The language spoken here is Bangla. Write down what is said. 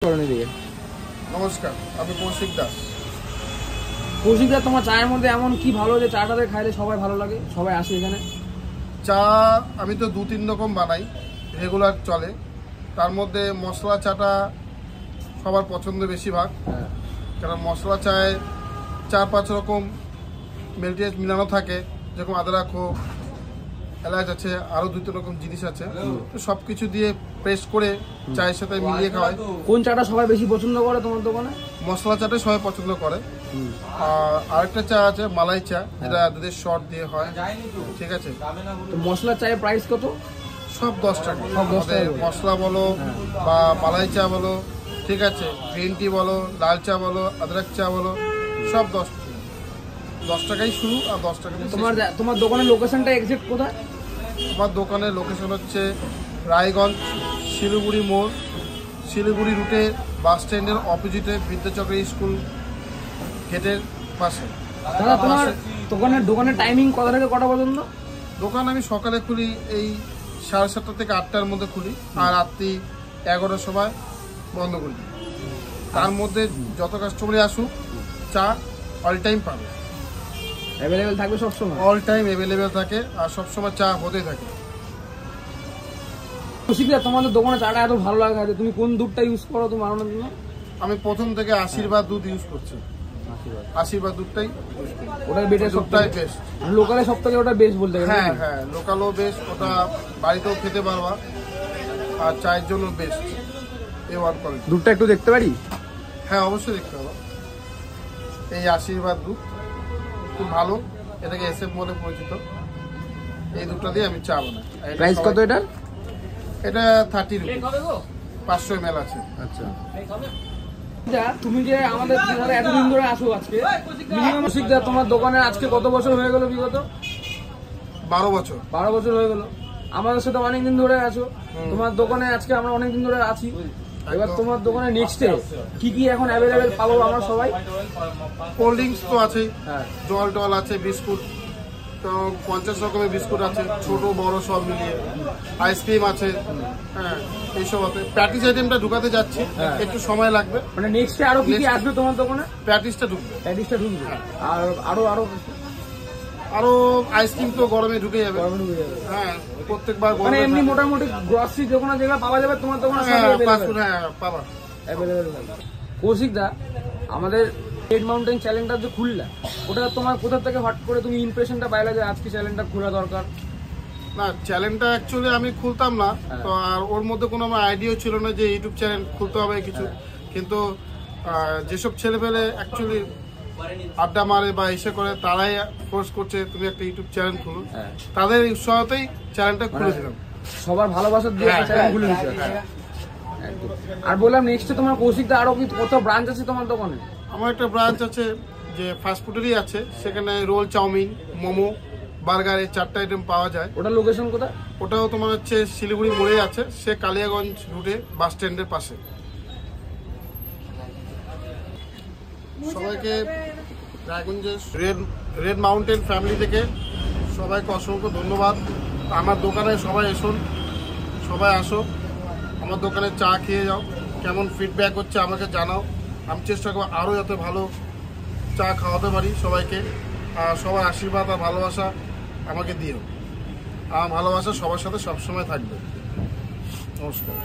নমস্কার, আমি কৌশিক দাস। কৌশিক দা, তোমার চায়ের মধ্যে এমন কি ভালো যে চাটাতে খাইলে সবাই ভালো লাগে, সবাই আসে এখানে? চা আমি তো 2-3 রকম বানাই, রেগুলার চলে। তার মধ্যে মশলা চাটা সবার পছন্দ বেশিরভাগ, কারণ মশলা চায়ে 4-5 রকম মেলটেজ মিলানো থাকে, যেরকম আদা খোপ, এলাচ আছে, আরও 2-3 রকম জিনিস আছে। তো সব কিছু দিয়ে পেস্ট করে চায়ের সাথে মিলিয়ে খাওয়াই। কোন চাটা সবাই বেশি পছন্দ করে তোমার দোকানে? মশলা চাটাই সবাই পছন্দ করে। আর আরেকটা চা আছে মালাই চা, যেটা দুধের শর্ট দিয়ে হয়, ঠিক আছে। তো মশলা চায়ের প্রাইস কত? সব 10 টাকা। মশলা বলো বা মালাই চা বলো, ঠিক আছে, গ্রিন টি বলো, লাল চা বলো, আদরক চা বলো, সব 10 টাকাই শুরু। আর 10 টাকা। তোমার দোকানের লোকেশনটা এক্সাক্ট কোথায়? আমার দোকানের লোকেশন হচ্ছে রায়গঞ্জ শিলিগুড়ি মোড়, শিলিগুড়ি রুটে বাস স্ট্যান্ডের অপোজিটে বিদ্যাচক্র স্কুল গেটের পাশে। দাদা, তোমার দোকানের টাইমিং কটা থেকে কটা পর্যন্ত? দোকান আমি সকালে খুলি এই 7:30 থেকে 8টার মধ্যে খুলি, আর রাত্রি 11টার সময় বন্ধ করি। তার মধ্যে যত কাস্টমারই আসুক, চা অল টাইম পাবে, অ্যাভেলেবেল থাকবে সবসময়? অল টাইম অ্যাভেলেবেল থাকে, আর সবসময় চা হতেই থাকে। তোমাদের দোকানে চাটা এত ভালো লাগে, তুমি কোন দুধটা ইউজ করো তুমি আনানোর জন্য? আমি প্রথম থেকে আশীর্বাদ দুধ ইউজ করছি। আশীর্বাদ দুধটাই, ওটাই বেটার, দুধটাই বেস্ট। লোকালে সব থেকে ওটা বেস্ট বলতে গেলে। হ্যাঁ হ্যাঁ, লোকালও বেস্ট, ওটা বাড়িতেও খেতে পারবা, আর চায়ের জন্য বেস্ট। দুধটা একটু দেখতে পারি? হ্যাঁ, অবশ্যই দেখতে পাবো। এই আশীর্বাদ দুধ খুব ভালো, এটাকে এসএফ বলে পরিচিত। এই দুধটা দিয়ে আমি চা বানাই। প্রাইস কত এটার? এটা 30 রুপি, 500 ml আছে। আচ্ছা, তুমি যে আমাদের এতদিন ধরে আসো, আজকে তোমার দোকানে আজকে কত বছর হয়ে গেল? বিগত 12 বছর। 12 বছর হয়ে গেল। আমাদের সাথে অনেকদিন ধরে আছো তোমার দোকানে, আজকে আমরা অনেকদিন ধরে আছি। এবার তোমার দোকানে নেক্সটে কি কি এখন অ্যাভেলেবেল পাবো আমরা সবাই? কোল্ড ড্রিঙ্কস তো আছে, জল টল আছে, বিস্কুট তো 50 রকমের বিস্কুট আছে, ছোট বড় সব মিলিয়ে। আইসক্রিম আছে, হ্যাঁ, এইসব আছে। প্যাটিস আইটেমটা ঢুকাতে যাচ্ছি, একটু সময় লাগবে। মানে নেক্সটে আরো কি কি আসবে তোমার দোকানে? প্যাটিসটা ঢুকবে। আর আরো আইসক্রিম তো গরমে ঢুকে যাবে। হ্যাঁ, প্রত্যেকবার মানে এমনি মোটামুটি গ্রসারি দোকানে যেগুলো পাওয়া যাবে তোমার দোকানে পাবা। কৌশিক দা, আমাদের রেড মাউন্টেন চ্যানেলটা যে খুললা, ওটা তোমার কোথা থেকে হট করে তুমি ইমপ্রেশনটা পাইলা যে আজকে চ্যানেলটা খোলা দরকার? না, চ্যানেলটা অ্যাকচুয়ালি আমি খুলতাম না তো, আর ওর মধ্যে কোনো আমার আইডিয়া ছিল না যে ইউটিউব চ্যানেল খুলতে হবে কিছু। কিন্তু যেসব ছেলেপেলে অ্যাকচুয়ালি আড্ডা মারে বা এসে করে, তারাই ফোর্স করছে তুমি একটা ইউটিউব চ্যানেল খুলো। তাদের উৎসাহতেই চ্যানেলটা খুলে দিলাম। সবার ভালোবাসা দিয়ে চ্যানেল খুলে দিতে। আর বললাম নেক্সট তোমার কৌশিকদা আরো কি কত ব্রাঞ্চ আছে তোমার দোকানে? আমার একটা ব্রাঞ্চ আছে যে ফাস্টফুডেরই আছে, সেখানে রোল, চাউমিন, মোমো, বার্গার, এই 4টা আইটেম পাওয়া যায়। ওটা লোকেশন কোথায়? ওটাও তোমার হচ্ছে শিলিগুড়ি মোড়ে আছে, সে কালিয়াগঞ্জ রুটে বাস স্ট্যান্ডের পাশে। সবাইকে রায়গঞ্জের রেড মাউন্টেন ফ্যামিলি থেকে সবাইকে অসংখ্য ধন্যবাদ। আমার দোকানে সবাই এসুন, সবাই আসো, আমার দোকানে চা খেয়ে যাও। কেমন ফিডব্যাক হচ্ছে আমাকে জানাও। আমি চেষ্টা করবো আরও যাতে ভালো চা খাওয়াতে পারি সবাইকে। আর সবার আশীর্বাদ আর ভালোবাসা আমাকে দিও। আমার ভালোবাসা সবার সাথে সবসময় থাকবে। নমস্কার।